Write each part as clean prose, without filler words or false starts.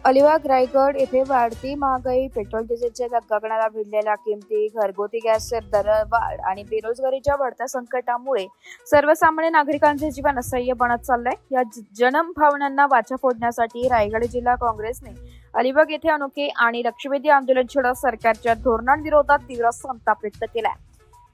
अलिबाग रायगड येथे वाढती महागाई, पेट्रोल डिझेलच्या गगनाला भिडलेल्या किमती, घरगुती गॅसचे दरवाढ आणि बेरोजगारीच्या वाढत्या संकटामुळे सर्वसामान्य नागरिकांचे जीवन असह्य बनत चाललंय. या जनभावनांना वाचा फोडण्यासाठी रायगड जिल्हा काँग्रेसने अलिबाग येथे अनोखे आणि लक्षवेधी आंदोलन छेडत सरकारच्या धोरणांविरोधात तीव्र संताप व्यक्त केलाय.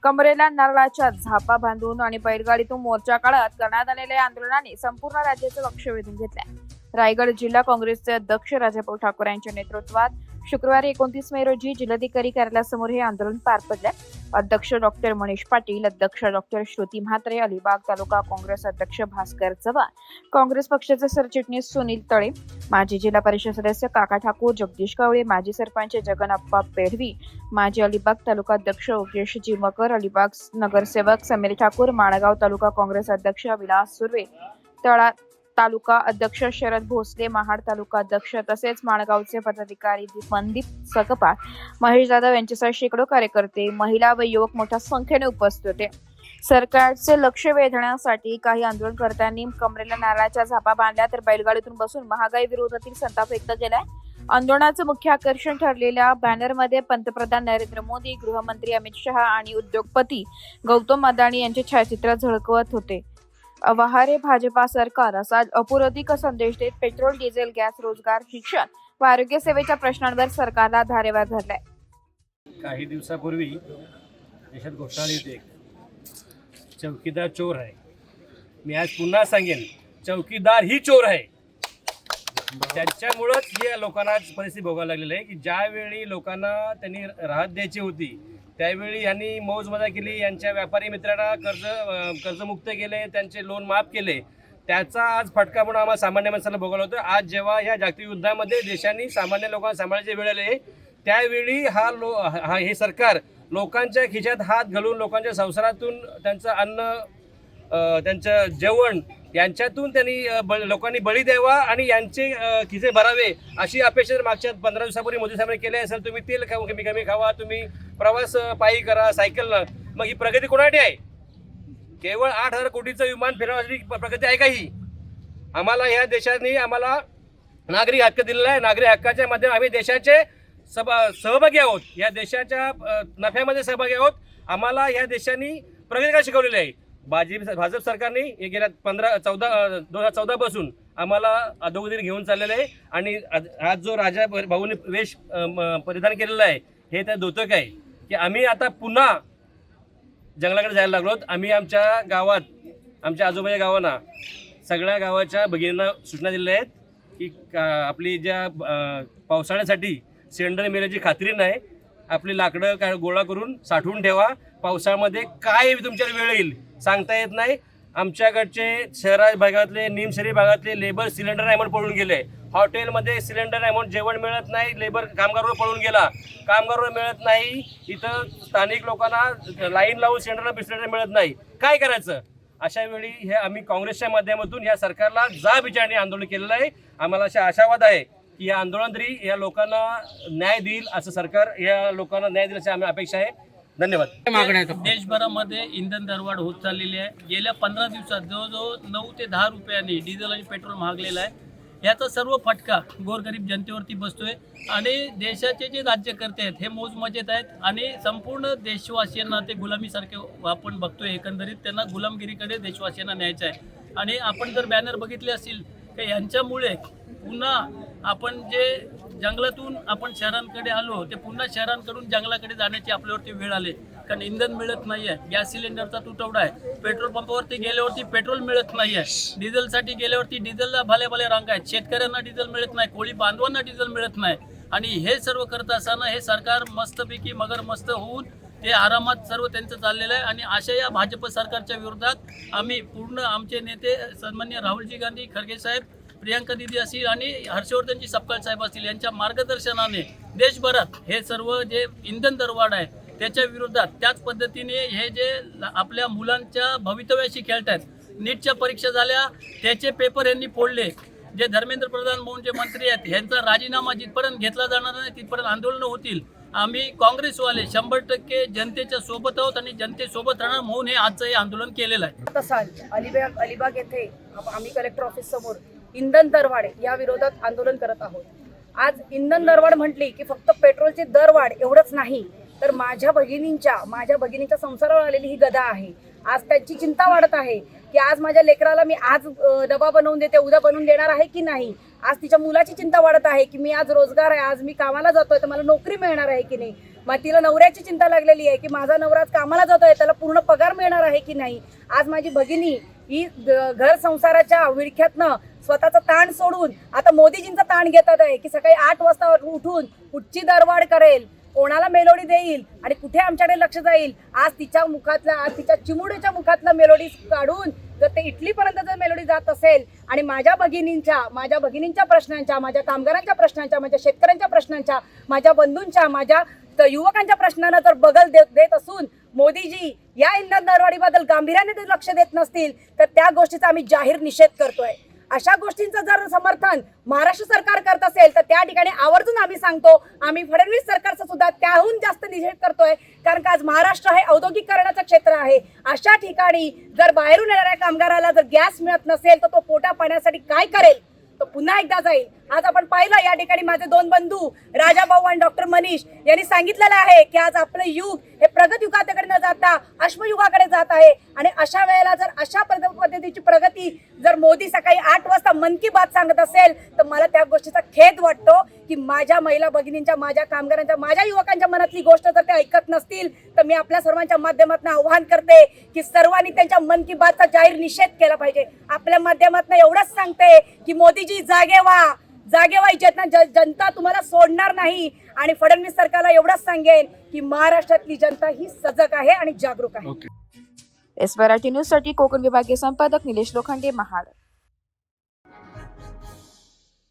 कमरेला नारळाच्या झापा बांधून आणि बैलगाडीतून मोर्चा काढत करण्यात आलेल्या आंदोलनाने संपूर्ण राज्याचं लक्ष वेधून घेतलंय. रायगड जिल्हा काँग्रेसचे अध्यक्ष राजाभाऊ ठाकूर यांच्या नेतृत्वात शुक्रवारी 29 मे रोजी जिल्हाधिकारी कार्यालयासमोर हे आंदोलन पार पडले. अध्यक्ष डॉक्टर मनीष पाटील, अध्यक्ष डॉक्टर श्रुती म्हात्रे, अलिबाग तालुका काँग्रेस अध्यक्ष भास्कर चव्हाण, काँग्रेस पक्षाचे सरचिटणीस सुनील तळे, माजी जिल्हा परिषद सदस्य काका ठाकूर, जगदीश कावळे, माजी सरपंच जगन्नाप्पा पेढवी, माजी अलिबाग तालुका अध्यक्ष योगेश जिमकर, अलिबाग नगरसेवक समीर ठाकूर, माणगाव तालुका काँग्रेस अध्यक्ष विलास सुर्वे, तळा तालुका अध्यक्ष शरद भोसले, महाड तालुका अध्यक्ष तसेच माणगावचे पदाधिकारी मनदीप सकपाळ, महेश जाधव यांच्यासह शेकडो कार्यकर्ते, महिला व युवक मोठ्या संख्येने उपस्थित होते. सरकारचे लक्ष वेधण्यासाठी काही आंदोलनकर्त्यांनी कमरेला नारळाच्या झापा बांधल्या तर बैलगाडीतून बसून महागाई विरोधातील संताप व्यक्त केलाय. आंदोलनाचं मुख्य आकर्षण ठरलेल्या बॅनरमध्ये पंतप्रधान नरेंद्र मोदी, गृहमंत्री अमित शहा आणि उद्योगपती गौतम अदानी यांचे छायाचित्र झळकवत होते. वहारे भाजपा सरकार असा अपुरोधिक संदेश देत पेट्रोल, डिझेल, गॅस, रोजगार, शिक्षण व आरोग्य सेवेच्या प्रश्नांवर सरकारला धारेवर धरलाय. काही दिवसापूर्वी देशात घोषणा आली होती, चौकीदार चोर आहे. मी आज पुन्हा सांगेन, चौकीदार ही चोर आहे. त्याच्यामुळंच हे लोकांना परिस्थिती भोगायला लागलेली आहे की ज्यावेळी लोकांना त्यांनी राहत द्यायची होती त्यावेळी यांनी मौज मजा केली. यांच्या व्यापारी मित्रांना कर्जमुक्त केले, त्यांचे लोन माफ केले. त्याचा आज फटका म्हणून आम्हाला सामान्य माणसाला भोगायला होतो. आज जेव्हा या जागतिक युद्धामध्ये देशांनी सामान्य लोकांना सांभाळायचे वेळ आले त्यावेळी हे सरकार लोकांच्या खिशात हात घालून लोकांच्या संसारातून त्यांचं अन्न, त्यांचं जेवण यांच्यातून त्यांनी लोकांनी बळी द्यावा आणि यांचे खिसे भरावे अशी अपेक्षा मागच्या 15 दिवसापूर्वी मोदी साहेबांनी केली असेल. तुम्ही तेल कमी खावा, तुम्ही प्रवास पायी करा, सायकलनं. मग ही प्रगती कोणासाठी आहे? केवळ 8,000 कोटीचं विमान फिरवण्याची प्रगती आहे का ही? आम्हाला ह्या देशाने आम्हाला नागरिक हक्क दिलेला आहे. नागरिक हक्काच्या माध्यमातून आम्ही देशाचे सहभागी आहोत, या देशाच्या नफ्यामध्ये सहभागी आहोत. आम्हाला ह्या देशाने प्रगती का शिकवलेली आहे? भाजप सरकारने गेल्या 2014 पासून आम्हाला अधोगतीने घेऊन चाललेलं आहे. आणि आज जो राजा भाऊने वेश परिधान केलेला आहे हे त्या द्योतक आहे की आम्ही आता पुन्हा जंगलाकडे जायला लागलो. आम्ही आमच्या गावात, आमच्या आजूबाजूच्या गावांना, सगळ्या गावाच्या भगिनींना सूचना दिलेल्या आहेत की आपली ज्या पावसाळ्यासाठी सिलेंडर मिळण्याची खात्री नाही, आपली लाकडं काय गोळा करून साठवून ठेवा. पावसाळ्यामध्ये काय तुमच्यावर वेळ येईल सांगता येत नाही. आमच्याकडचे शहरा भागातले, निमशहरी भागातले लेबर सिलेंडर नाही म्हणून पळून गेले. हॉटेलमध्ये सिलेंडर नाही म्हणून जेवण मिळत नाही, लेबर कामगारावर पळून गेला, कामगारावर मिळत नाही. इथं स्थानिक लोकांना लाईन लावून सिलेंडर मिळत नाही. काय करायचं? अशा वेळी हे आम्ही काँग्रेसच्या माध्यमातून या सरकारला जाब विचारणे आंदोलन केलेलं आहे. आम्हाला अशा आशावाद आहे की या आंदोलन तरी या लोकांना न्याय देईल, असं सरकार या लोकांना न्याय देईल अशी आम्ही अपेक्षा आहे. धन्यवाद. देशभरामध्ये इंधन दरवाढ होत चाललेली आहे. गेल्या 15 दिवसात जवळजवळ 9 ते 10 रुपयांनी डिझेल आणि पेट्रोल महागलेलं आहे. याचा सर्व फटका गोरगरीब जनतेवरती बसतोय आणि देशाचे जे राज्यकर्ते आहेत हे मौजमजेत आहेत आणि संपूर्ण देशवासियांना ते गुलामीसारखे आपण बघतोय. एकंदरीत त्यांना गुलामगिरीकडे देशवासियांना न्यायचं आहे. आणि आपण जर बॅनर बघितले असतील की यांच्यामुळे पुन्हा आपण जे जंगलातून आपण शहरांकडे आलो ते पुन्हा शहरांकडून जंगलाकडे जाण्याची आपल्यावरती वेळ आली. कारण इंधन मिळत नाही आहे, गॅस सिलेंडरचा तुटवडा आहे, पेट्रोल पंपावरती गेल्यावरती पेट्रोल मिळत नाही आहे, डिझेलसाठी गेल्यावरती डिझेलला भले रांगा आहेत, शेतकऱ्यांना डिझेल मिळत नाही, कोळी बांधवांना डिझेल मिळत नाही. आणि हे सर्व करत असताना हे सरकार मस्तपैकी मस्त होऊन ते आरामात सर्व त्यांचं चाललेलं आहे. आणि अशा या भाजप सरकारच्या विरोधात आम्ही पूर्ण आमचे नेते सन्माननीय राहुलजी गांधी खरगे साहेब, प्रियांका दिदी असतील आणि हर्षवर्धनजी सपकाळ साहेब असतील यांच्या मार्गदर्शनाने देशभरात हे सर्व जे इंधन दरवाढ आहे त्याच्या विरोधात, त्याच पद्धतीने हे जे आपल्या मुलांच्या भवितव्याशी खेळतात, नीटच्या परीक्षा झाल्या त्याचे पेपर यांनी फोडले. जे धर्मेंद्र प्रधान म्हणून जे मंत्री आहेत यांचा राजीनामा जिथपर्यंत घेतला जाणार नाही तिथपर्यंत आंदोलनं होतील. आम्ही काँग्रेसवाले 100% जनतेच्या सोबत आहोत आणि जनतेसोबत राहणार म्हणून हे आजचं हे आंदोलन केलेलं आहे. तसाल अलिबाग येथे आम्ही कलेक्टर ऑफिस समोर इंधन दरवाढ या विरोधात आंदोलन करत आहोत. आज इंधन दरवाढ म्हटली की फक्त पेट्रोलची दरवाढ एवढंच नाही, तर माझ्या भगिनींच्या संसारावर आलेली ही गदा आहे. आज त्यांची चिंता वाढत आहे की आज माझ्या लेकराला मी आज डबा बनवून देते, उद्या बनवून देणार आहे की नाही. आज तिच्या मुलाची चिंता वाढत आहे की मी आज रोजगार आहे, आज मी कामाला जातोय तर मला नोकरी मिळणार आहे की नाही. मग तिला नवऱ्याची चिंता लागलेली आहे की माझा नवरा आज कामाला जातोय, त्याला पूर्ण पगार मिळणार आहे की नाही. आज माझी भगिनी ही घर संसाराच्या विळख्यातनं स्वतःचा ताण सोडून आता मोदीजींचा ताण घेतात आहे की सकाळी 8 वाजता उठून कुठची दरवाढ करेल, कोणाला मेलोडी देईल आणि कुठे आमच्याकडे लक्ष जाईल. आज तिच्या चिमुडीच्या मुखातला मेलोडी काढून जर ते इटलीपर्यंत जर मेलोडी जात असेल आणि माझ्या भगिनींच्या प्रश्नांच्या, माझ्या कामगारांच्या प्रश्नांच्या, माझ्या शेतकऱ्यांच्या प्रश्नांच्या, माझ्या बंधूंच्या, माझ्या युवकांच्या प्रश्नांना जर बगल देत असून मोदीजी या इंधन दरवाढीबद्दल गांभीर्याने ते लक्ष देत नसतील तर त्या गोष्टीचा आम्ही जाहीर निषेध करतोय. अशा गोष्टींचं जर समर्थन महाराष्ट्र सरकार करत असेल तर त्या ठिकाणी आवर्जून आम्ही सांगतो, आम्ही फडणवीस सरकारचा सुद्धा त्याहून जास्त निषेध करतोय. कारण का आज महाराष्ट्र हे औद्योगिकरणाचं क्षेत्र आहे. अशा ठिकाणी जर बाहेरून येणाऱ्या कामगाराला जर गॅस मिळत नसेल तर तो पोटा पाण्यासाठी काय करेल, तो पुन्हा एकदा जाईल. आज आपण पाहिलं या ठिकाणी माझे 2 बंधू राजाभाऊ आणि डॉक्टर मनीष यांनी सांगितलेलं आहे की आज आपलं युग हे प्रगत युगाकडे न जाता अश्मयुगाकडे जात आहे. आणि अशा वेळेला जर अशा पद्धतीची प्रगती जर मोदी सकाळी 8 वाजता मन की बात सांगत असेल तर मला त्या गोष्टीचा खेद वाटतो की माझ्या महिला भगिनींच्या, माझ्या कामगारांच्या, माझ्या युवकांच्या मनातली गोष्ट जर ते ऐकत नसतील तर मी आपल्या सर्वांच्या माध्यमातून आवाहन करते की सर्वांनी त्यांच्या मन की बातचा जाहीर निषेध केला पाहिजे. आपल्या माध्यमातून एवढंच सांगते की मोदीजी जागे व्हा, जनता तुम्हाला सोडणार नाही. आणि फडणवीस सरकारला एवढंच सांगेन की महाराष्ट्रातली जनता ही सजग आहे आणि जागरूक आहे. एस मराठी न्यूज साठी कोकण विभागीय संपादक निलेश लोखंडे, महाड.